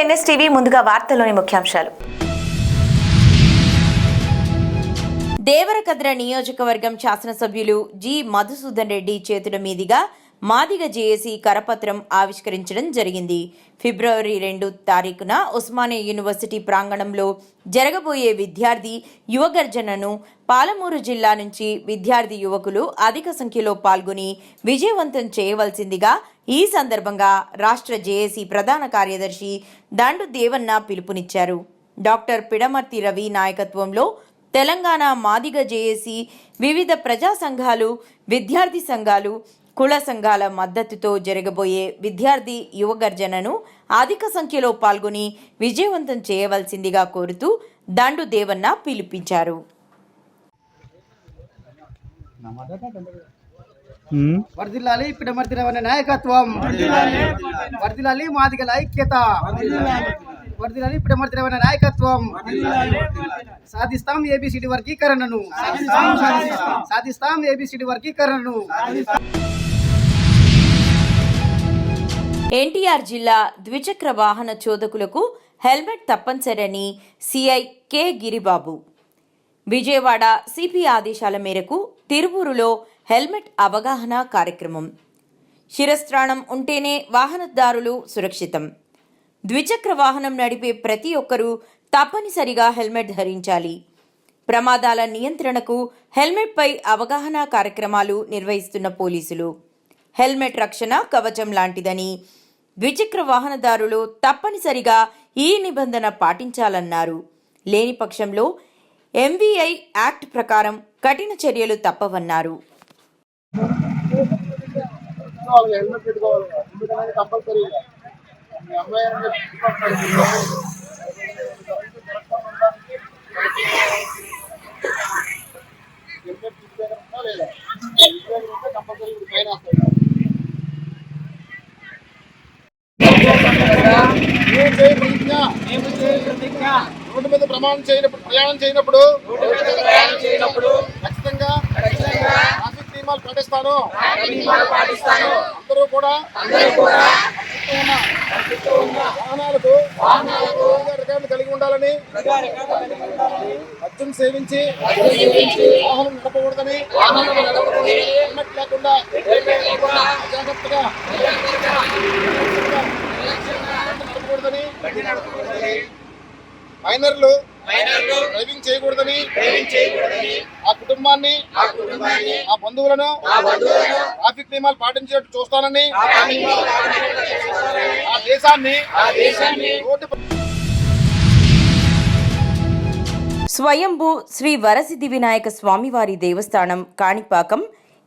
NSTV ముందుగా వార్తల్లోని ముఖ్యాంశాలు. దేవరకద్ర నియోజకవర్గం శాసనసభ్యులు జి మధుసూదన్ రెడ్డి చేతుల మీదుగా మాదిగ జేఏసీ కరపత్రం ఆవిష్కరించడం జరిగింది. ఫిబ్రవరి 2 తారీఖున ఉస్మానియా యూనివర్సిటీ ప్రాంగణంలో జరగబోయే విద్యార్థి యువగర్జనను పాలమూరు జిల్లా నుంచి విద్యార్థి యువకులు అధిక సంఖ్యలో పాల్గొని విజయవంతం చేయవలసిందిగా ఈ సందర్భంగా రాష్ట్ర జేఏసీ ప్రధాన కార్యదర్శి దండు దేవన్న పిలుపునిచ్చారు. డాక్టర్ పిడమర్తి రవి నాయకత్వంలో తెలంగాణ మాదిగ జేఏసీ వివిధ ప్రజా సంఘాలు, విద్యార్థి సంఘాలు, కుల సంఘాల మద్దతుతో జరగబోయే విద్యార్థి యువగర్జనను అధిక సంఖ్యలో పాల్గొని విజయవంతం చేయవలసిందిగా కోరుతూ దండు దేవన్న పిలుపునిచ్చారు. వర్ధిల్లాలి పిడమర్తి రవి నాయకత్వం, వర్ధిల్లాలి మాదిగల ఐక్యత, వర్ధిల్లాలి పిడమర్తి రవి నాయకత్వం. సాధిస్తాం ఏబిసిడి వర్గీకరణను, సాధిస్తాం ఏబిసిడి వర్గీకరణను. ఎన్టీఆర్ జిల్లా ద్విచక్ర వాహన చోదకులకు హెల్మెట్ తప్పనిసరని CI K Giribabu. Vijayawada CP ఆదేశాల మేరకు తిరువూరులో హెల్మెట్ అవగాహన కార్యక్రమం. శిరస్త్రాణం ఉంటేనే వాహనదారులు సురక్షితం. ద్విచక్ర వాహనం నడిపే ప్రతి ఒక్కరూ తప్పనిసరిగా హెల్మెట్ ధరించాలి. ప్రమాదాల నియంత్రణకు హెల్మెట్పై అవగాహన కార్యక్రమాలు నిర్వహిస్తున్న పోలీసులు. హెల్మెట్ రక్షణ కవచం లాంటిదని, ద్విచక్ర వాహనదారులు తప్పనిసరిగా ఈ నిబంధన పాటించాలన్నారు. లేని పక్షంలో ఎంవీఐ యాక్ట్ ప్రకారం కఠిన చర్యలు తప్పవన్నారు. రోడ్డు మీద ప్రయాణం చేయనప్పుడు ఖచ్చితంగా ట్రాఫిక్ నియమాలు పాటిస్తాను. అందరూ కూడా వాహనాలకు రికార్డులు కలిగి ఉండాలని, మద్యం సేవించి వాహనం నడపకూడదని, హెల్మెట్ లేకుండా అజాగ్రత్తగా నడపకూడదని, మైనర్లు డ్రైవింగ్ చేయకూడదని, ఆ కుటుంబాన్ని ఆ బంధువులను ట్రాఫిక్ నియమాలు పాటించేట్టు చూస్తానని, ఆ దేశాన్ని స్వయంభూ శ్రీ వరసిద్ధి వినాయక స్వామివారి దేవస్థానం కాణిపాకం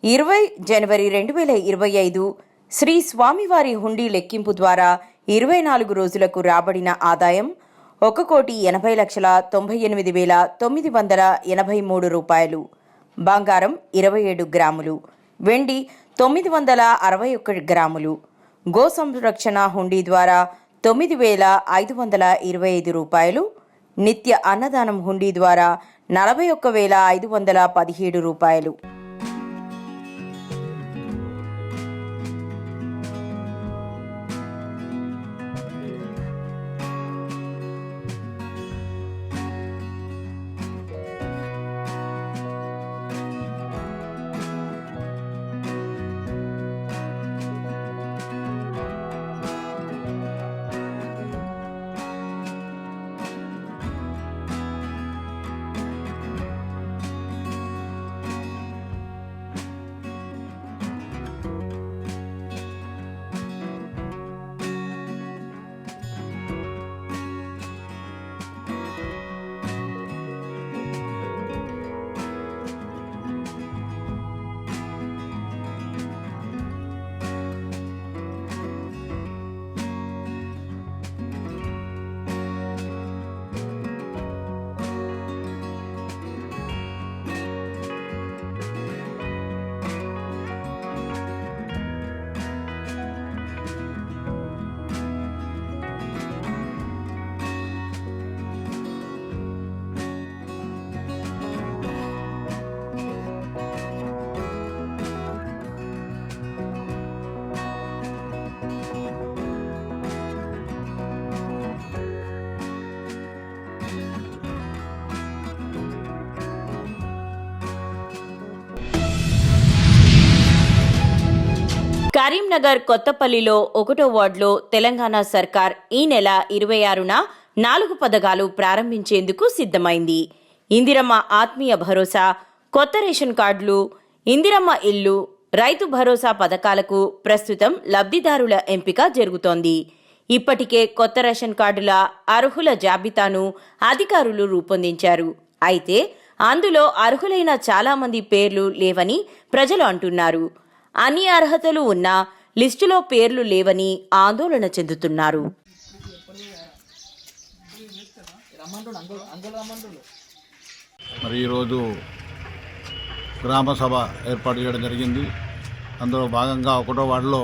20 జనవరి 2025 శ్రీ స్వామివారి హుండీ లెక్కింపు ద్వారా 24 రోజులకు రాబడిన ఆదాయం 1,80,98,983 రూపాయలు, బంగారం 27 గ్రాములు, వెండి 961 గ్రాములు, గో సంరక్షణ హుండీ ద్వారా 9,525 రూపాయలు, నిత్య అన్నదానం హుండీ ద్వారా 41,517 రూపాయలు. కరీంనగర్ కొత్తపల్లిలో 1వ వార్డులో తెలంగాణ సర్కార్ ఈ నెల 26న 4 పథకాలు ప్రారంభించేందుకు సిద్ధమైంది. ఇందిరమ్మ ఆత్మీయ భరోసా, కొత్త రేషన్ కార్డులు, ఇందిరమ్మ ఇల్లు, రైతు భరోసా పథకాలకు ప్రస్తుతం లబ్ధిదారుల ఎంపిక జరుగుతోంది. ఇప్పటికే కొత్త రేషన్ కార్డుల అర్హుల జాబితాను అధికారులు రూపొందించారు. అయితే అందులో అర్హులైన చాలా మంది పేర్లు లేవని ప్రజలు అంటున్నారు. అన్ని అర్హతలు ఉన్నా లిస్టులో పేర్లు లేవని ఆందోళన చెందుతున్నారు. మరి ఈరోజు గ్రామ సభ ఏర్పాటు చేయడం జరిగింది. అందులో భాగంగా 1వ వార్డులో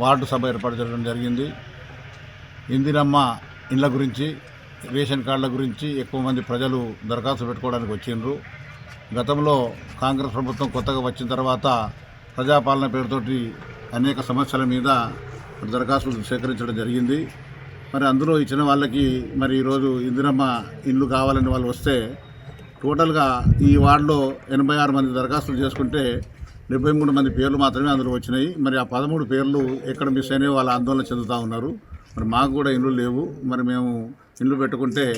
వార్డు సభ ఏర్పాటు చేయడం జరిగింది. ఇందిరమ్మ ఇండ్ల గురించి, రేషన్ కార్డుల గురించి ఎక్కువ మంది ప్రజలు దరఖాస్తు పెట్టుకోవడానికి వచ్చిండ్రు. గతంలో కాంగ్రెస్ ప్రభుత్వం కొత్తగా వచ్చిన తర్వాత ప్రజాపాలన పేరుతోటి అనేక సమస్యల మీద దరఖాస్తులు సేకరించడం జరిగింది. మరి అందులో ఇచ్చిన వాళ్ళకి మరి ఈరోజు ఇందిరమ్మ ఇల్లు కావాలని వాళ్ళు వస్తే టోటల్గా ఈ వార్డులో 86 మంది దరఖాస్తులు చేసుకుంటే 73 మంది పేర్లు మాత్రమే అందులో వచ్చినాయి. మరి ఆ 13 పేర్లు ఎక్కడ మిస్ అయినాయో వాళ్ళు ఆందోళన చెందుతూ ఉన్నారు. మరి మాకు కూడా ఇండ్లు లేవు. మరి మేము ఇండ్లు పెట్టుకుంటే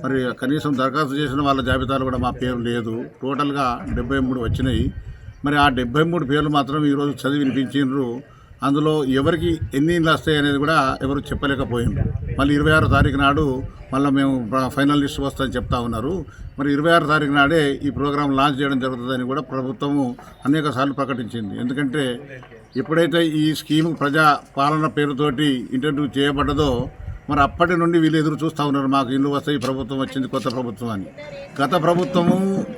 మరి కనీసం దరఖాస్తు చేసిన వాళ్ళ జాబితాలో కూడా మా పేరు లేదు. టోటల్గా 73 వచ్చినాయి. మరి ఆ 73 పేర్లు మాత్రం ఈరోజు చదివి వినిపించిండ్రు. అందులో ఎవరికి ఎన్ని ఇండ్లు వస్తాయి అనేది కూడా ఎవరు చెప్పలేకపోయిండ్రు. మళ్ళీ 26వ తారీఖు నాడు మళ్ళీ మేము ఫైనల్ లిస్ట్ వస్తుందని చెప్తా ఉన్నారు. మరి 26వ తారీఖు నాడే ఈ ప్రోగ్రాం లాంచ్ చేయడం జరుగుతుందని కూడా ప్రభుత్వము అనేక సార్లు ప్రకటించింది. ఎందుకంటే ఎప్పుడైతే ఈ స్కీమ్ ప్రజా పాలన పేరుతోటి ఇంట్రడ్యూస్ చేయబడ్డదో మరి అప్పటి నుండి వీళ్ళు ఎదురు చూస్తూ ఉన్నారు, మాకు ఇల్లు వస్తాయి, ప్రభుత్వం వచ్చింది, కొత్త ప్రభుత్వం అని. గత ప్రభుత్వము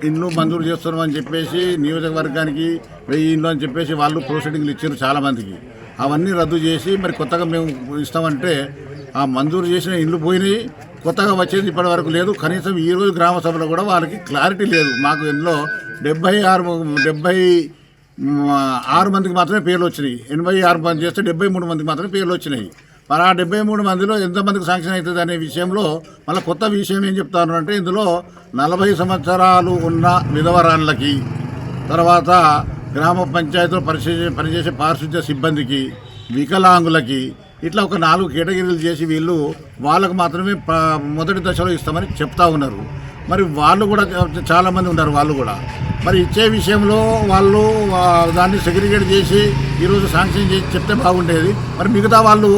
ఇల్లు మంజూరు చేస్తున్నామని చెప్పేసి నియోజకవర్గానికి 1000 ఇండ్లు అని చెప్పేసి వాళ్ళు ప్రొసీడింగ్లు ఇచ్చారు చాలామందికి. అవన్నీ రద్దు చేసి మరి కొత్తగా మేము ఇస్తామంటే ఆ మంజూరు చేసిన ఇండ్లు పోయినాయి, కొత్తగా వచ్చేది ఇప్పటి వరకు లేదు. కనీసం ఈరోజు గ్రామ సభలో కూడా వాళ్ళకి క్లారిటీ లేదు. మాకు ఇందులో 76 మందికి మాత్రమే పేర్లు వచ్చినాయి. 86 మంది చేస్తే 73 మందికి మాత్రమే పేర్లు వచ్చినాయి. మరి ఆ 73 మందిలో ఎంతమందికి శాంక్షన్ అవుతుంది అనే విషయంలో మళ్ళీ కొత్త విషయం ఏం చెప్తాను అంటే ఇందులో 40 సంవత్సరాలు ఉన్న విధవరాళ్ళకి, తర్వాత గ్రామ పంచాయతీలో పనిచేసే పారిశుద్ధ్య సిబ్బందికి, వికలాంగులకి, ఇట్లా ఒక 4 కేటగిరీలు చేసి వీళ్ళు వాళ్ళకు మాత్రమే మొదటి దశలో ఇస్తామని చెప్తా ఉన్నారు. మరి వాళ్ళు కూడా చాలామంది ఉన్నారు. వాళ్ళు కూడా మరి ఇచ్చే విషయంలో వాళ్ళు దాన్ని సెగ్రిగేట్ చేసి ఈరోజు శాంక్షన్ చేసి చెప్తే బాగుండేది. మరి మిగతా వాళ్ళు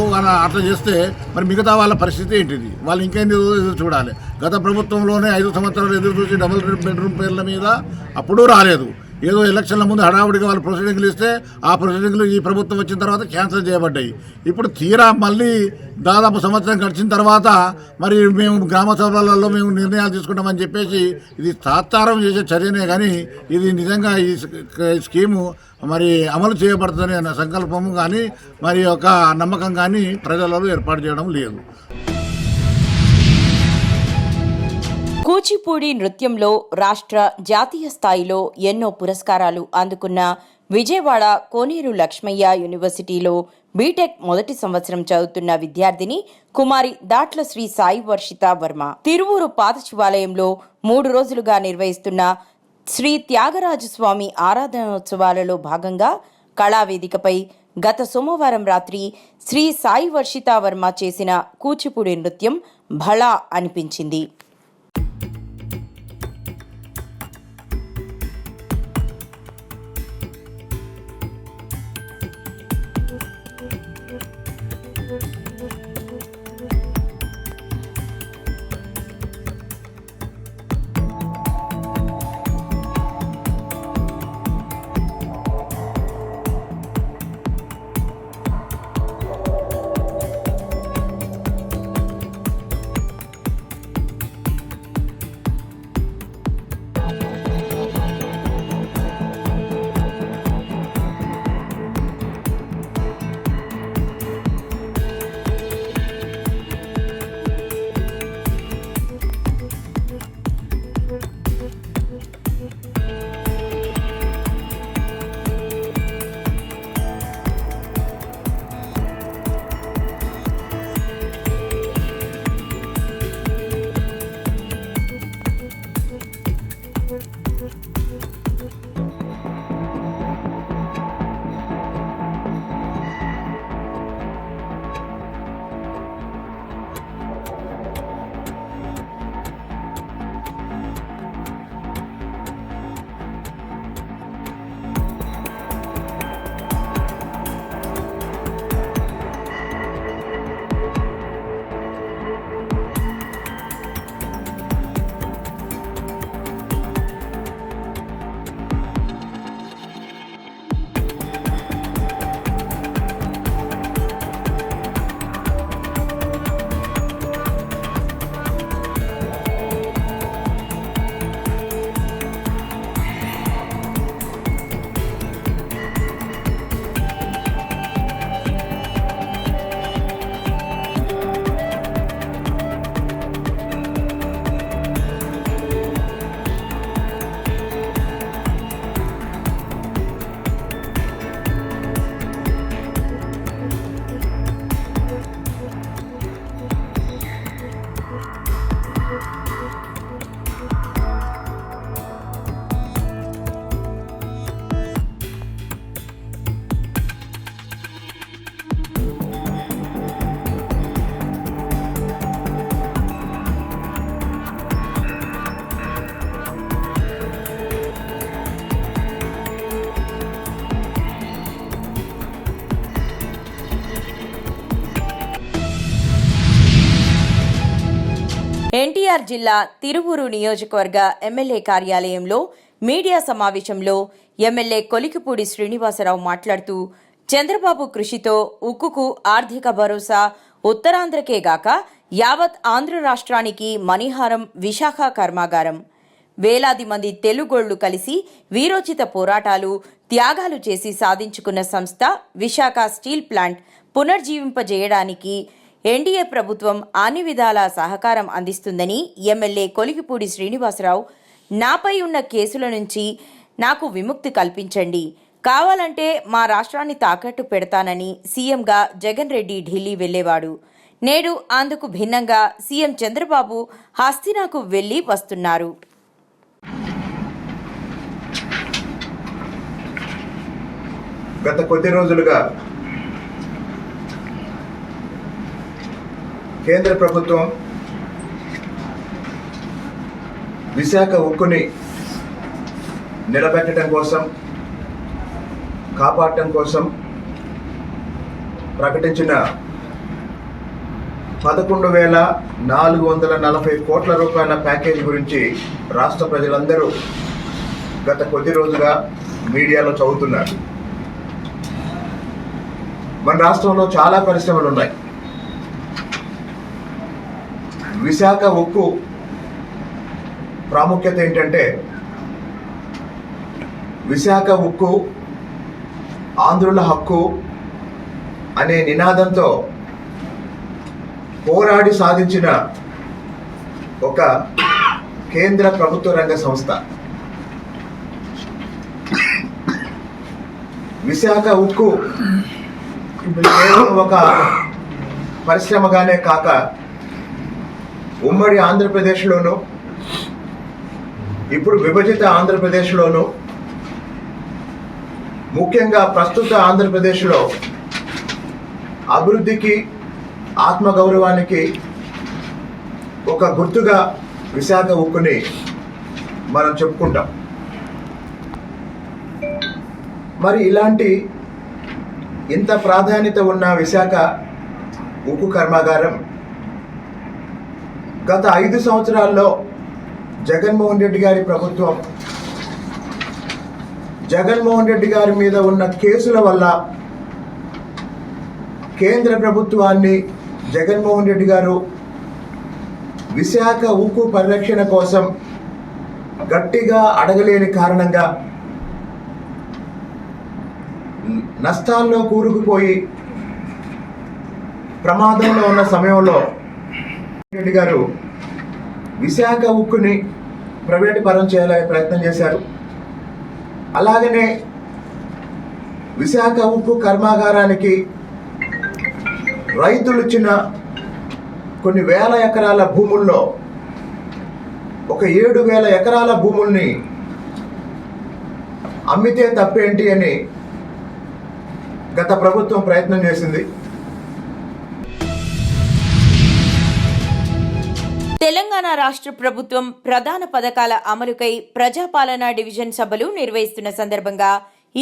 అట్లా చేస్తే మరి మిగతా వాళ్ళ పరిస్థితి ఏంటిది? వాళ్ళు ఇంకేం ఎదురు చూడాలి. గత ప్రభుత్వంలోనే 5 సంవత్సరాలు ఎదురు చూసి డబుల్ బెడ్రూమ్ పేర్ల మీద అప్పుడూ రాలేదు. ఏదో ఎలక్షన్ల ముందు హడావుడిగా వాళ్ళు ప్రొసీడింగ్లు ఇస్తే ఆ ప్రొసీడింగ్లు ఈ ప్రభుత్వం వచ్చిన తర్వాత క్యాన్సిల్ చేయబడ్డాయి. ఇప్పుడు తీరా మళ్ళీ దాదాపు సంవత్సరం గడిచిన తర్వాత మరి మేము గ్రామ సభలలో మేము నిర్ణయాలు తీసుకుంటామని చెప్పేసి ఇది తాత్సారం చేసే చర్యనే కానీ ఇది నిజంగా ఈ స్కీము మరి అమలు చేయబడుతుందనే సంకల్పము కానీ మరి ఒక నమ్మకం కానీ ప్రజలలో ఏర్పాటు చేయడం లేదు. కూచిపూడి నృత్యంలో రాష్ట్ర జాతీయ స్థాయిలో ఎన్నో పురస్కారాలు అందుకున్న విజయవాడ కోనేరు లక్ష్మయ్య యూనివర్సిటీలో బీటెక్ మొదటి సంవత్సరం చదువుతున్న విద్యార్థిని కుమారి దాట్ల శ్రీ సాయి వర్షిత వర్మ తిరువూరు పాత శివాలయంలో 3 రోజులుగా నిర్వహిస్తున్న శ్రీ త్యాగరాజస్వామి ఆరాధనోత్సవాలలో భాగంగా కళావేదికపై గత సోమవారం రాత్రి శ్రీ సాయి వర్షిత వర్మ చేసిన కూచిపూడి నృత్యం భళా అనిపించింది. ఎన్టీఆర్ జిల్లా తిరువూరు నియోజకవర్గ ఎమ్మెల్యే కార్యాలయంలో మీడియా సమావేశంలో ఎమ్మెల్యే కొలికిపూడి శ్రీనివాసరావు మాట్లాడుతూ చంద్రబాబు కృషితో ఉక్కుకు ఆర్థిక భరోసా ఉత్తరాంధ్రకే గాక యావత్ ఆంధ్ర రాష్ట్రానికి మణిహారం విశాఖ కర్మాగారం. వేలాది మంది తెలుగోళ్లు కలిసి వీరోచిత పోరాటాలు త్యాగాలు చేసి సాధించుకున్న సంస్థ విశాఖ స్టీల్ ప్లాంట్ పునర్జీవింపజేయడానికి ఎన్డీఏ ప్రభుత్వం అన్ని విధాల సహకారం అందిస్తుందని ఎమ్మెల్యే కొలికిపూడి శ్రీనివాసరావు, నాపై ఉన్న కేసుల నుంచి నాకు విముక్తి కల్పించండి, కావాలంటే మా రాష్ట్రాన్ని తాకట్టు పెడతానని సీఎంగా జగన్ రెడ్డి ఢిల్లీ వెళ్లేవాడు. నేడు అందుకు భిన్నంగా సీఎం చంద్రబాబు హస్తినాకు వెళ్లి వస్తున్నారు. గత కొద్ది రోజులుగా కేంద్ర ప్రభుత్వం విశాఖ ఉక్కుని నిలబెట్టడం కోసం, కాపాడటం కోసం ప్రకటించిన 11,440 కోట్ల రూపాయల ప్యాకేజీ గురించి రాష్ట్ర ప్రజలందరూ గత కొద్ది రోజుగా మీడియాలో చదువుతున్నారు. మన రాష్ట్రంలో చాలా పరిశ్రమలు ఉన్నాయి. విశాఖ ఉక్కు ప్రాముఖ్యత ఏంటంటే, విశాఖ ఉక్కు ఆంధ్రుల హక్కు అనే నినాదంతో పోరాడి సాధించిన ఒక కేంద్ర ప్రభుత్వ రంగ సంస్థ. విశాఖ ఉక్కు కేవలం ఒక పరిశ్రమగానే కాక ఉమ్మడి ఆంధ్రప్రదేశ్లోను, ఇప్పుడు విభజిత ఆంధ్రప్రదేశ్లోను, ముఖ్యంగా ప్రస్తుత ఆంధ్రప్రదేశ్లో అభివృద్ధికి, ఆత్మగౌరవానికి ఒక గుర్తుగా విశాఖ ఉక్కుని మనం చెప్పుకుంటాం. మరి ఇలాంటి ఇంత ప్రాధాన్యత ఉన్న విశాఖ ఉక్కు కర్మాగారం గత 5 సంవత్సరాల్లో జగన్మోహన్ రెడ్డి గారి ప్రభుత్వం, జగన్మోహన్ రెడ్డి గారి మీద ఉన్న కేసుల వల్ల కేంద్ర ప్రభుత్వాన్ని జగన్మోహన్ రెడ్డి గారు విశాఖ ఉక్కు పరిరక్షణ కోసం గట్టిగా అడగలేని కారణంగా నష్టాల్లో కూరుకుపోయి ప్రమాదంలో ఉన్న సమయంలో రెడ్డి గారు విశాఖ ఉక్కుని ప్రైవేటు పరం చేయాలని ప్రయత్నం చేశారు. అలాగనే విశాఖ ఉక్కు కర్మాగారానికి రైతులు ఇచ్చిన కొన్ని వేల ఎకరాల భూముల్లో ఒక 7,000 ఎకరాల భూముల్ని అమ్మితే తప్పేంటి అని గత ప్రభుత్వం ప్రయత్నం చేసింది. తెలంగాణ రాష్ట్ర ప్రభుత్వం ప్రధాన పథకాల అమలుకై ప్రజాపాలనా డివిజన్ సభలు నిర్వహిస్తున్న సందర్భంగా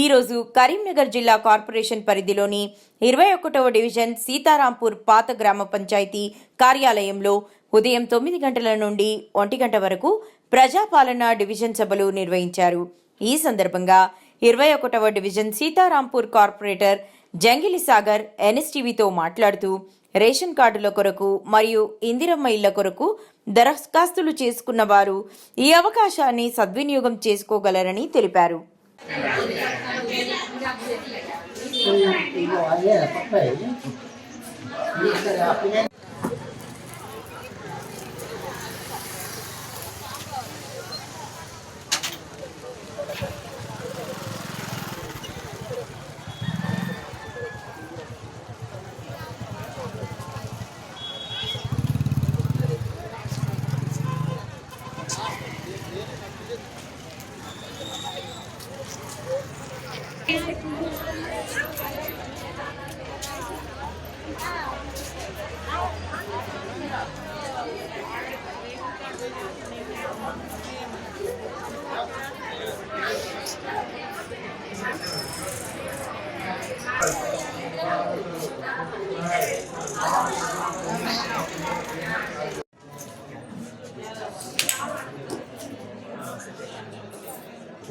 ఈరోజు కరీంనగర్ జిల్లా కార్పొరేషన్ పరిధిలోని 21వ డివిజన్ సీతారాంపూర్ పాత గ్రామ పంచాయతీ కార్యాలయంలో ఉదయం 9 గంటల నుండి 1 గంట వరకు ప్రజాపాలనా డివిజన్ సభలు నిర్వహించారు. ఈ సందర్భంగా 21వ డివిజన్ సీతారాంపూర్ కార్పొరేటర్ జంగిలి సాగర్ ఎన్ఎస్టీవీతో మాట్లాడుతూ రేషన్ కార్డుల కొరకు మరియు ఇందిరమ్మ ఇళ్ల కొరకు దరఖాస్తులు చేసుకున్న వారు ఈ అవకాశాన్ని సద్వినియోగం చేసుకోగలరని తెలిపారు.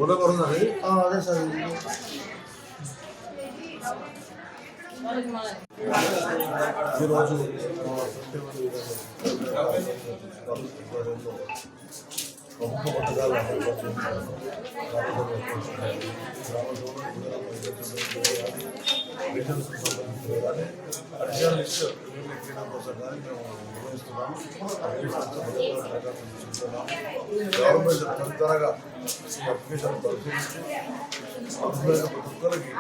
అదే సార్ ఈరోజు ప్రముఖ పథకాలు అడిషనల్ లిస్ట్ క్రీడా కోసం కానీ మేము నిర్వహిస్తున్నాము. గవర్నమెంట్ తొందరగా ఈ అప్లికేషన్ పరిశీలించి ప్రతి ఒక్కరికి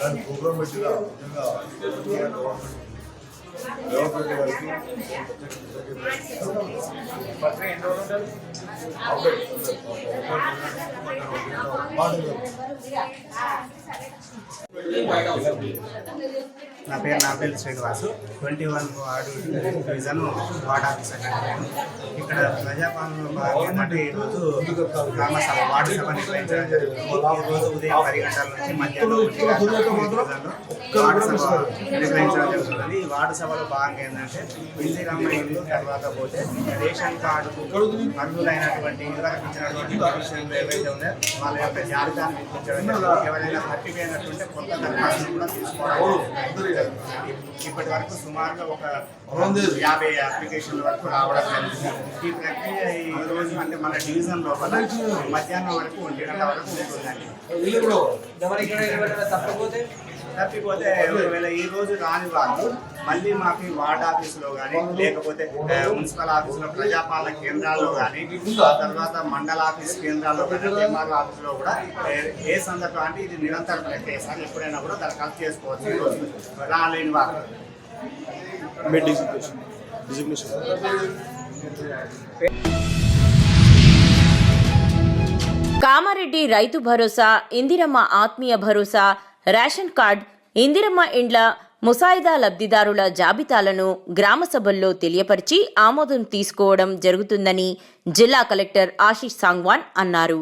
దాని ప్రోగ్రామ్ పెట్టిన ముఖ్యంగా గవర్నమెంట్ గారికి నా పేరు Napalli Srinivasu 21 ward division ward officer. ఇక్కడ ప్రజాపాలనలో భాగంగా ఏంటంటే ఈరోజు గ్రామ సభ వార్డు సభ నిర్వహించడం జరిగింది. ఈరోజు ఉదయం 10 గంటల నుంచి మధ్యాహ్నం 1 గంటల వార్డు సభ నిర్వహించడం జరుగుతుంది. ఈ వార్డు సభలో భాగంగా ఏంటంటే ఇందిరమ్మ ఇల్లు తర్వాత పోతే రేషన్ కార్డుకు అర్హులైనటువంటి ఇదివరకు ఇచ్చినటువంటి విషయంలో ఏవైతే ఉన్నాయో వాళ్ళ యొక్క జాబితాను నిర్మించడం జరుగుతుంది. ఎవరైనా తప్పిపోయినటువంటి కొత్త దరఖాస్తులు కూడా తీసుకోవడం. ఇప్పటి వరకు సుమారుగా ఒక 50 అప్లికేషన్ల వరకు రావడం జరిగింది. ఈ ప్రక్రియ ఈ రోజు అంటే మన డివిజన్ లోపల మధ్యాహ్నం వరకు 1 గంట వరకు ఉంటుందండి. తప్పిపోతే ఒకవేళ ఈ రోజు రాని వాళ్ళు మళ్ళీ మాకు వార్డ్ ఆఫీసులో కానీ లేకపోతే మున్సిపల్ ఆఫీసులో ప్రజాపాలన కేంద్రాల్లో కానీ తర్వాత మండల ఆఫీస్ కేంద్రాల్లో కానీ ఎంఆర్ఓ ఆఫీసులో కూడా ఏ సందర్భం అంటే ఇది నిరంతర ప్రక్రియ సార్. ఎప్పుడైనా కూడా దరఖాస్తు చేసుకోవచ్చు. ఈరోజు రాలేని వాళ్ళు కామారెడ్డి రైతు భరోసా, ఇందిరమ్మ ఆత్మీయ భరోసా, రేషన్ కార్డ్, ఇందిరమ్మ ఇండ్ల ముసాయిదా లబ్ధిదారుల జాబితాలను గ్రామ సభల్లో తెలియపరిచి ఆమోదం తీసుకోవడం జరుగుతుందని జిల్లా కలెక్టర్ ఆశీష్ సాంగ్వాన్ అన్నారు.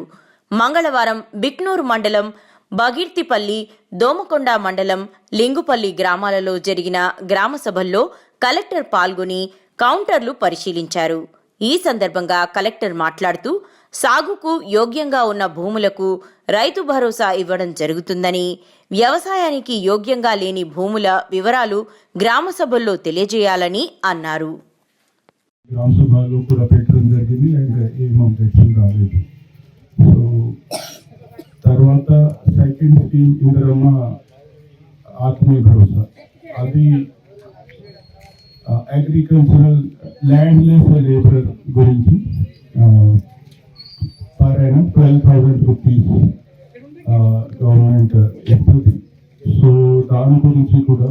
మంగళవారం బిక్నూరు మండలం బగిర్తిపల్లి, దోమకొండ మండలం లింగుపల్లి గ్రామాలలో జరిగిన గ్రామ సభల్లో కలెక్టర్ పాల్గొని కౌంటర్లు పరిశీలించారు. ఈ సందర్భంగా కలెక్టర్ మాట్లాడుతూ సాగుకు యోగ్యంగా ఉన్న భూములకు రైతు భరోసా ఇవ్వడం జరుగుతుందని, వ్యవసాయానికి యోగ్యంగా లేని భూముల వివరాలు గ్రామ సభల్లో తెలియజేయాలని అన్నారు. గ్రామ సభలో కూడా పెట్టడం జరిగింది అండ్ ఏం అబ్జెక్షన్ రాలేదు. సో తర్వాత సెకండ్ స్కీమ్ ఇందిరమ్మ ఆత్మీయ భరోసా, అది అగ్రికల్చరల్ ల్యాండ్లెస్ లేబర్ గురించి పర్ యానం 12,000 రూపీస్ గవర్నమెంట్ ఇస్తుంది. సో దాని గురించి కూడా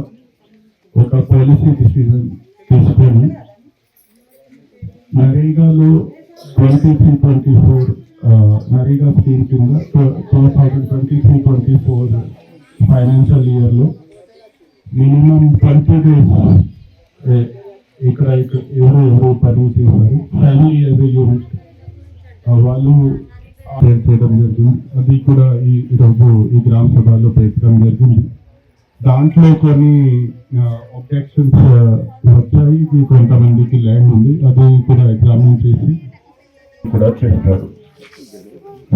ఒక పాలసీ డిసిజన్ తీసుకొని నరేగాలో 23-24 నరేగా స్కీమ్ కింద 2023-24 ఫైనాన్షియల్ ఇయర్లో మినిమం 20 days ఇక్కడ ఎవరు పని చేశారు ఫ్యామిలీ యాజ్ ఏ యూనిట్ వాళ్ళు చేయడం జరిగింది. అది కూడా ఈరోజు ఈ గ్రామ సభలో పెట్టడం జరిగింది. దాంట్లో కొన్ని ఒబ్జెక్షన్స్ వచ్చాయి. కొంతమందికి ల్యాండ్ ఉంది, అది కూడా ఎగ్జామిన్ చేసి కూడా చేస్తారు.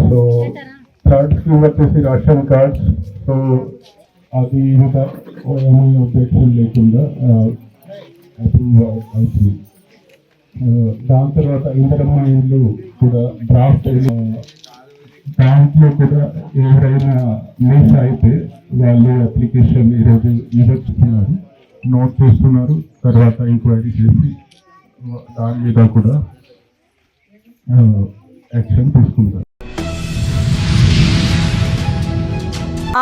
సో థర్డ్ స్కీమ్ వచ్చేసి రేషన్ కార్డ్స్. సో అది ఇంకా ఏమీ ఒబ్జెక్షన్ లేకుండా అప్రూవ్ అవుతుంది. దాని తర్వాత ఇందిరమ్మ ఇల్లు కూడా డ్రాఫ్ట్ దాంట్లో కూడా ఎవరైనా మిస్ అయితే వాళ్ళు అప్లికేషన్ ఈరోజు ఇవ్వచ్చుతున్నారు, నోట్ చేస్తున్నారు. తర్వాత ఎంక్వైరీ చేసి దాని మీద కూడా యాక్షన్ తీసుకుంటారు.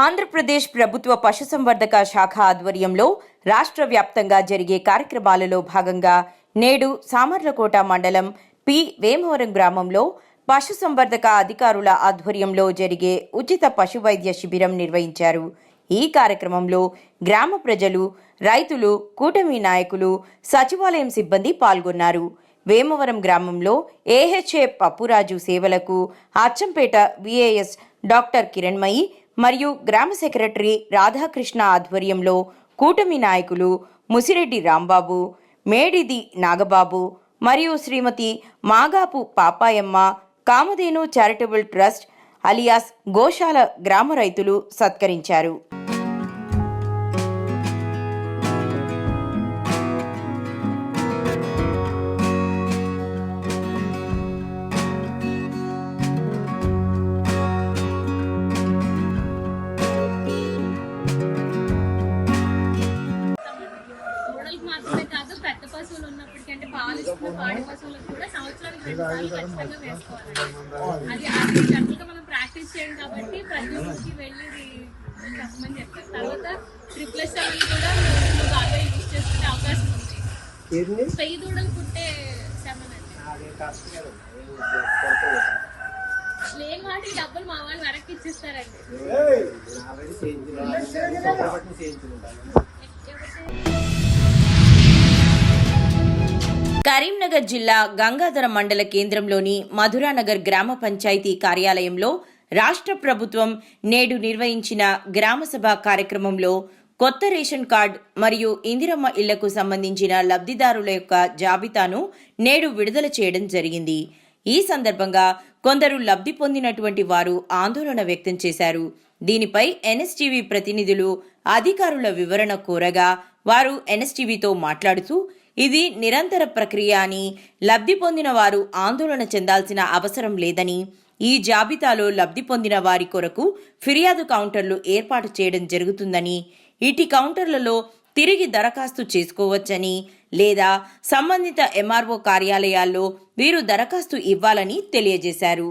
ఆంధ్రప్రదేశ్ ప్రభుత్వ పశుసంవర్ధక శాఖ ఆధ్వర్యంలో రాష్ట్ర వ్యాప్తంగా జరిగే కార్యక్రమాలలో భాగంగా నేడు సామర్లకోట మండలం పి వేమవరం గ్రామంలో పశుసంవర్ధక అధికారుల ఆధ్వర్యంలో జరిగే ఉచిత పశువైద్య శిబిరం నిర్వహించారు. ఈ కార్యక్రమంలో గ్రామ ప్రజలు, రైతులు, కూటమి నాయకులు, సచివాలయం సిబ్బంది పాల్గొన్నారు. వేమవరం గ్రామంలో ఏహెచ్ఏ పప్పురాజు సేవలకు అచ్చంపేట విఏఎస్ డాక్టర్ కిరణ్మయి మరియు గ్రామ సెక్రటరీ రాధాకృష్ణ ఆధ్వర్యంలో కూటమి నాయకులు ముసిరెడ్డి రాంబాబు, మేడిది నాగబాబు మరియు Shrimati Magapu Papayamma, Kamadhenu charitable trust alias Goshala గ్రామ రైతులు సత్కరించారు. మాత్రమే కాదు పెద్ద పశువులు ఉన్నప్పటికంటే పాలు ఇస్తున్న పాడి పశువులకు కూడా సంవత్సరానికి 2 సార్లు ఖచ్చితంగా వేసుకోవాలి. అది జనరల్గా మనం ప్రాక్టీస్ చేయం కాబట్టి ప్రతి ఊరికి వెళ్ళి చెప్పమని చెప్తారు. తర్వాత +7 కూడా బాగా యూజ్ చేసుకునే అవకాశం ఉంది. పెయ్యి దూడలు పుట్టే శమన్ లేని వాటికి డబ్బులు మా వాళ్ళు వెనక్కి ఇచ్చిస్తారండి. కరీంనగర్ జిల్లా గంగాధర మండల కేంద్రంలోని మధురానగర్ గ్రామ పంచాయతీ కార్యాలయంలో రాష్ట్ర ప్రభుత్వం నేడు నిర్వహించిన గ్రామసభ కార్యక్రమంలో కొత్త రేషన్ కార్డు మరియు ఇందిరమ్మ ఇళ్లకు సంబంధించిన లబ్ధిదారుల యొక్క జాబితాను నేడు విడుదల చేయడం జరిగింది. ఈ సందర్భంగా కొందరు లబ్ధి పొందినటువంటి వారు ఆందోళన వ్యక్తం చేశారు. దీనిపై ఎన్ఎస్టీవీ ప్రతినిధులు అధికారుల వివరణ కోరగా వారు ఎన్ఎస్టీవీతో మాట్లాడుతూ ఇది నిరంతర ప్రక్రియ అని, లబ్ధి పొందిన వారు ఆందోళన చెందాల్సిన అవసరం లేదని, ఈ జాబితాలో లబ్ధి పొందిన వారి కొరకు ఫిర్యాదు కౌంటర్లు ఏర్పాటు చేయడం జరుగుతుందని, ఇటీ కౌంటర్లలో తిరిగి దరఖాస్తు చేసుకోవచ్చని లేదా సంబంధిత ఎంఆర్ఓ కార్యాలయాల్లో వీరు దరఖాస్తు ఇవ్వాలని తెలియజేశారు.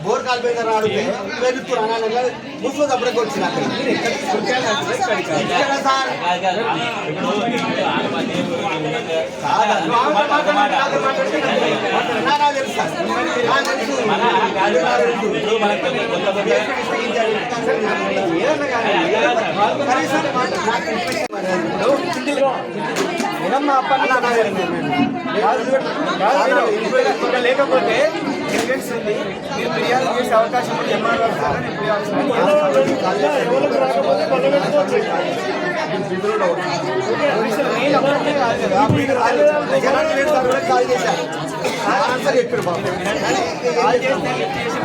బోర్ కాలిపోయిన రాడు ముసుగు అప్పుడే వచ్చిన లేకపోతే మీరు ఫిర్యాదు చేసే అవకాశం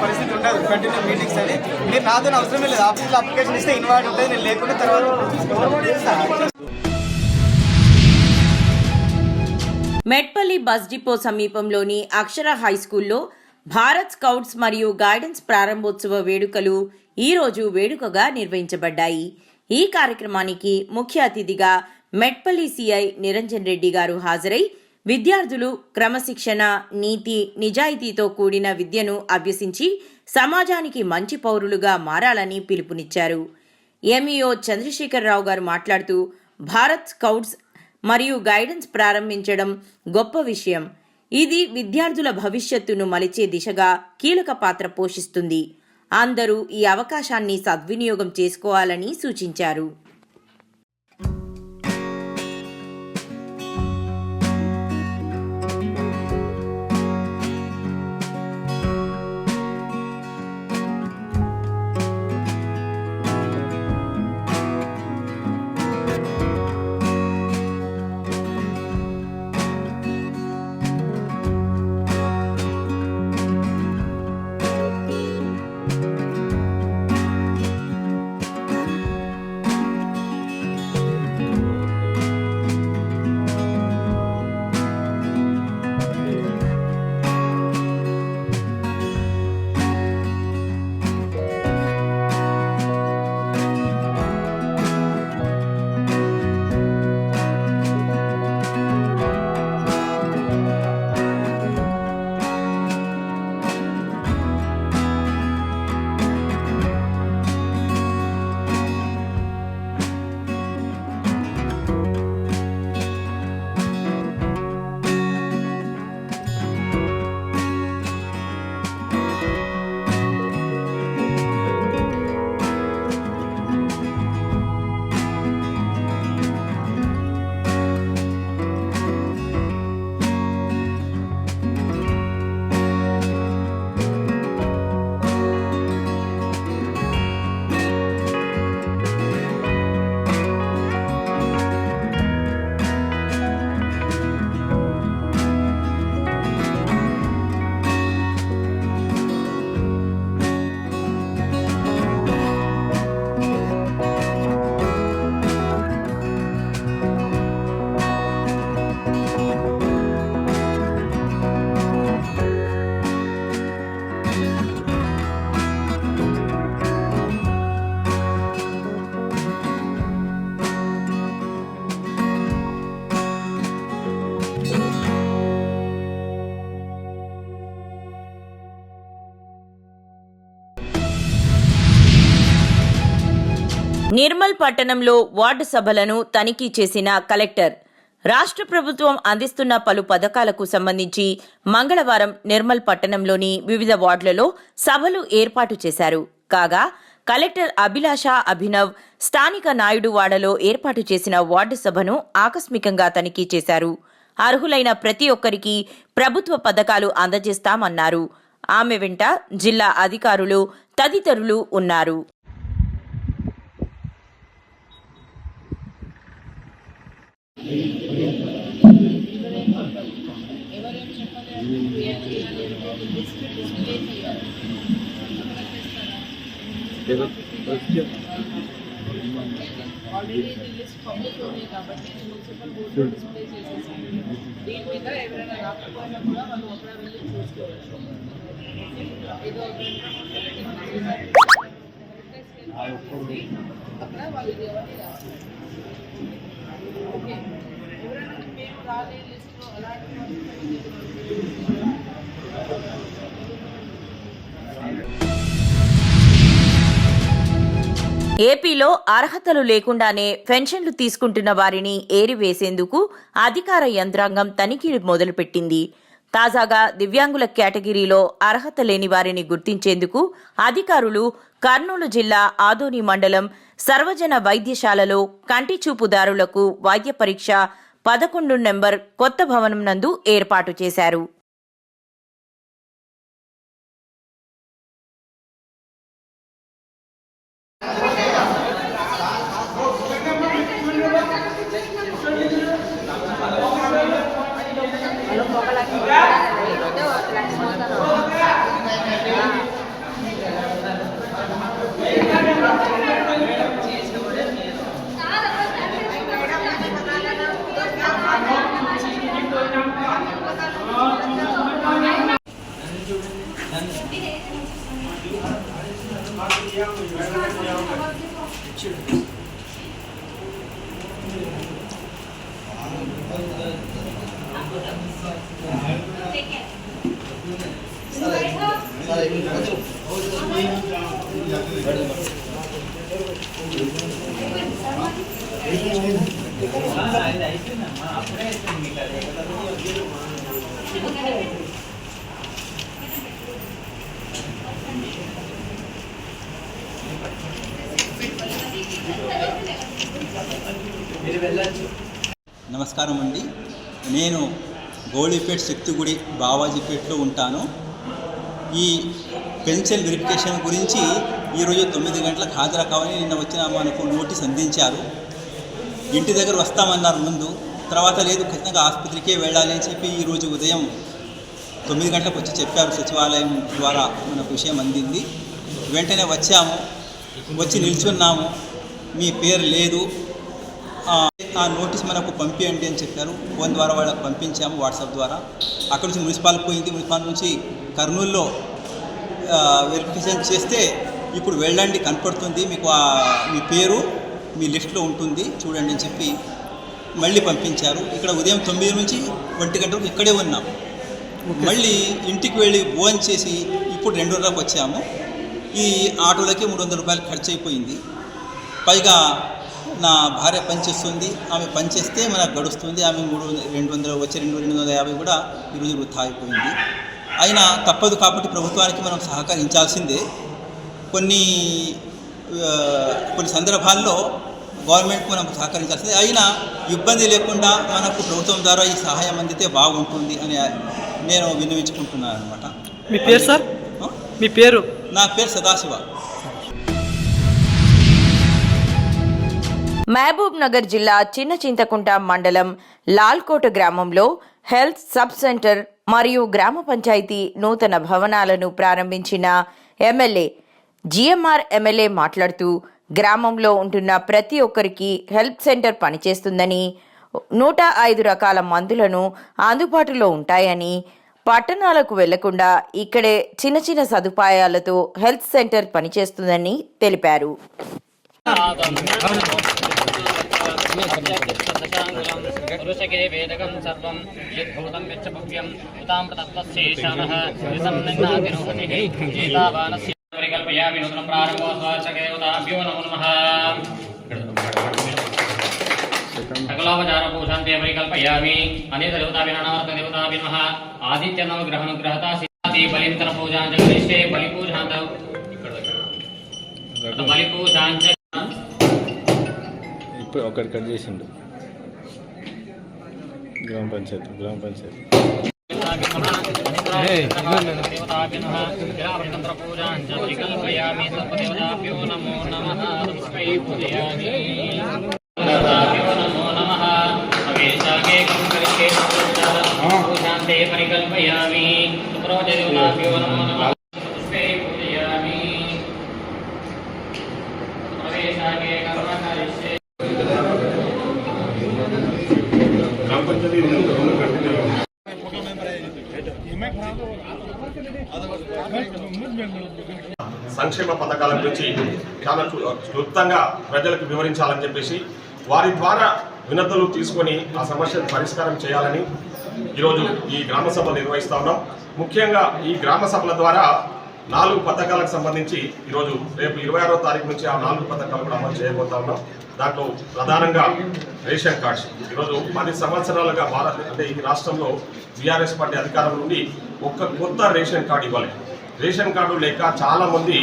పరిస్థితి ఉండదు. కంటిన్యూ మీటింగ్స్ అని మీరు నాతో అవసరమే లేదు. ఆఫీస్లో అప్లికేషన్ ఇస్తే ఇన్వాయిట్ ఉంటుంది. నేను లేకుండా తర్వాత మెట్పల్లి బస్ డిపో సమీపంలోని అక్షర హైస్కూల్లో భారత్ స్కౌట్స్ మరియు గైడెన్స్ ప్రారంభోత్సవ వేడుకలు ఈరోజు వేడుకగా నిర్వహించబడ్డాయి. ఈ కార్యక్రమానికి ముఖ్య అతిథిగా మెట్పల్లి సిఐ నిరంజన్ రెడ్డి గారు హాజరై విద్యార్థులు క్రమశిక్షణ, నీతి, నిజాయితీతో కూడిన విద్యను అభ్యసించి సమాజానికి మంచి పౌరులుగా మారాలని పిలుపునిచ్చారు. ఎంఈఓ చంద్రశేఖరరావు గారు మాట్లాడుతూ భారత్ స్కౌట్స్ మరియు గైడెన్స్ ప్రారంభించడం గొప్ప విషయం. ఇది విద్యార్థుల భవిష్యత్తును మలిచే దిశగా కీలక పాత్ర పోషిస్తుంది. అందరూ ఈ అవకాశాన్ని సద్వినియోగం చేసుకోవాలని సూచించారు. నిర్మల్ పట్టణంలో వార్డు సభలను తనిఖీ చేసిన కలెక్టర్. రాష్ట్ర ప్రభుత్వం అందిస్తున్న పలు పథకాలకు సంబంధించి మంగళవారం నిర్మల్ పట్టణంలోని వివిధ వార్డులలో సభలు ఏర్పాటు చేశారు. కాగా కలెక్టర్ అభిలాష అభినవ్ స్థానిక నాయుడువాడలో ఏర్పాటు చేసిన వార్డు సభను ఆకస్మికంగా తనిఖీ చేశారు. అర్హులైన ప్రతి ఒక్కరికి ప్రభుత్వ పథకాలు అందజేస్తామన్నారు. ఆమె వెంట జిల్లా అధికారులు తదితరులు ఉన్నారు. దీని మీద ఎవరైనా రాకపోయినా కూడా వాళ్ళు ఒకవేళ వెళ్ళి చూసుకోవచ్చు. ఏదో అక్కడ వాళ్ళు ఎవరిని రాస్తారు. ఓకే, ఎవరైనా మేము రాలే లిస్టులో అలాంటి ఏపీలో అర్హతలు లేకుండానే పెన్షన్లు తీసుకుంటున్న వారిని ఏరివేసేందుకు అధికార యంత్రాంగం తనిఖీలు మొదలుపెట్టింది. తాజాగా దివ్యాంగుల కేటగిరీలో అర్హత లేని వారిని గుర్తించేందుకు అధికారులు కర్నూలు జిల్లా ఆదోని మండలం సర్వజన వైద్యశాలలో కంటి చూపుదారులకు వైద్య పరీక్ష 11 నంబర్ కొత్త భవనం నందు ఏర్పాటు చేశారు. నమస్కారం అండి. నేను గౌళీపేట్ శక్తిగుడి బావాజీపేటలో ఉంటాను. ఈ పెన్షన్ వెరిఫికేషన్ గురించి ఈరోజు 9 గంటలకు హాజరు కావాలని నిన్న వచ్చిన మనకు నోటీస్ అందించారు. ఇంటి దగ్గర వస్తామన్నారు ముందు, తర్వాత లేదు ఖచ్చితంగా ఆసుపత్రికే వెళ్ళాలి అని చెప్పి ఈరోజు ఉదయం 9 గంటలకు వచ్చి చెప్పారు. సచివాలయం ద్వారా మనకు విషయం అందింది. వెంటనే వచ్చాము, వచ్చి నిల్చున్నాము. మీ పేరు లేదు, ఆ నోటీస్ మనకు పంపించండి అని చెప్పారు. ఫోన్ ద్వారా వాళ్ళకి పంపించాము, వాట్సాప్ ద్వారా. అక్కడ నుంచి మున్సిపాల్ పోయింది. మున్సిపాల్ నుంచి కర్నూలులో వెరిఫికేషన్ చేస్తే ఇప్పుడు వెళ్ళండి కనపడుతుంది, మీకు మీ పేరు మీ లిస్టులో ఉంటుంది చూడండి అని చెప్పి మళ్ళీ పంపించారు. ఇక్కడ ఉదయం 9 నుంచి 1 గంట వరకు ఇక్కడే ఉన్నాం. మళ్ళీ ఇంటికి వెళ్ళి భోజనం చేసి ఇప్పుడు 2 గంటలకు వచ్చాము. ఈ ఆటోలకి 300 రూపాయలు ఖర్చు అయిపోయింది. పైగా నా భార్య పనిచేస్తుంది, ఆమె పనిచేస్తే మనకు గడుస్తుంది. ఆమె 200 వచ్చే 250 కూడా ఈరోజు వృధా అయిపోయింది. అయినా తప్పదు కాబట్టి ప్రభుత్వానికి మనం సహకరించాల్సిందే. కొన్ని సందర్భాల్లో గవర్నమెంట్కి మనం సహకరించాల్సిందే. అయినా ఇబ్బంది లేకుండా మనకు ప్రభుత్వం ద్వారా ఈ సహాయం అందితే బాగుంటుంది అని నేను విన్నవించుకుంటున్నాను అనమాట. మీ పేరు సార్? మీ పేరు? నా పేరు సదాశివ. మహబూబ్ నగర్ జిల్లా చిన్న చింతకుంట మండలం లాల్కోట గ్రామంలో హెల్త్ సబ్ సెంటర్ మరియు గ్రామ పంచాయతీ నూతన భవనాలను ప్రారంభించిన ఎమ్మెల్యే జిఎంఆర్ ఎమ్మెల్యే మాట్లాడుతూ గ్రామంలో ఉంటున్న ప్రతి ఒక్కరికి హెల్త్ సెంటర్ పనిచేస్తుందని, 105 రకాల మందులను అందుబాటులో ఉంటాయని, పట్టణాలకు వెళ్లకుండా ఇక్కడే చిన్న చిన్న సదుపాయాలతో హెల్త్ సెంటర్ పనిచేస్తుందని తెలిపారు. పరికల్పయామి నూతన ప్రారంభోత్సవాచకే ఉతాభ్యో నమో నమః. सकलोपचारपूषान्ते परिकल्पयामि अनेक देवताभिः नमः आदित्यनवग्रहनुग्रहता सिद्धाति बलिन्तरपूजाञ्जलिश्चे बलिपूजान्त बलिपूजाञ्च ఇప్పుడు ఒకటి కట్ చేసిండు గ్రామ పంచాయతీ कल्पयामि सर्वदेवताभ्यो नमो नमः पुष्पै पूजयामि नमो नमः अवेशाकेकं करिष्ये पूजान्ते परिकल्पयामि सुप्रोजदेवताभ्यो नमो नमः पुष्पै पूजयामि अवेशाकेकं करिष्ये సంక్షేమ పథకాల గురించి చాలా క్లుప్తంగా ప్రజలకు వివరించాలని చెప్పేసి వారి ద్వారా వినతులు తీసుకొని ఆ సమస్యను పరిష్కారం చేయాలని ఈరోజు ఈ గ్రామ సభ నిర్వహిస్తూ ఉన్నాం. ముఖ్యంగా ఈ గ్రామ సభల ద్వారా 4 పథకాలకు సంబంధించి ఈరోజు రేపు 26వ తారీఖు నుంచి ఆ 4 పథకాలు కూడా అమలు చేయబోతా ఉన్నాం. దాంట్లో ప్రధానంగా రేషన్ కార్డ్స్ ఈరోజు 10 సంవత్సరాలుగా అంటే ఈ రాష్ట్రంలో బీఆర్ఎస్ పార్టీ అధికారం నుండి ఒక్క కొత్త రేషన్ కార్డు ఇవ్వాలి. రేషన్ కార్డు లేక చాలామంది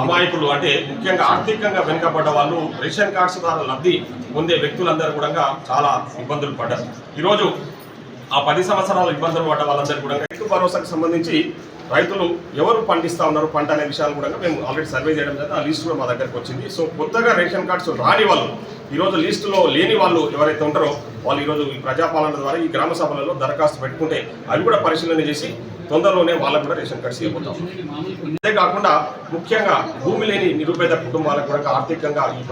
అమాయకులు అంటే ముఖ్యంగా ఆర్థికంగా వెనుకబడ్డ వాళ్ళు రేషన్ కార్డ్స్ ద్వారా లబ్ధి పొందే వ్యక్తులందరూ కూడా చాలా ఇబ్బందులు పడ్డారు. ఈరోజు ఆ 10 సంవత్సరాల ఇబ్బందులు పడ్డ వాళ్ళందరూ కూడా రైతు భరోసాకు సంబంధించి రైతులు ఎవరు పండిస్తూ ఉన్నారు పంట అనే విషయాలు కూడా మేము ఆల్రెడీ సర్వే చేయడం జరిగింది. ఆ లిస్ట్ కూడా మా దగ్గరకు వచ్చింది. సో కొత్తగా రేషన్ కార్డ్స్ రాని వాళ్ళు ఈరోజు లిస్టులో లేని వాళ్ళు ఎవరైతే ఉంటారో వాళ్ళు ఈరోజు ఈ ప్రజాపాలన ద్వారా ఈ గ్రామ సభలలో దరఖాస్తు పెట్టుకుంటే అవి కూడా పరిశీలన చేసి తొందరలోనే వాళ్ళకు కూడా రేషన్ కార్డ్స్ ఇవ్వబోతాం. అంతేకాకుండా ముఖ్యంగా భూమి లేని నిరుపేద కుటుంబాలకు కూడా ఆర్థికంగా ఈ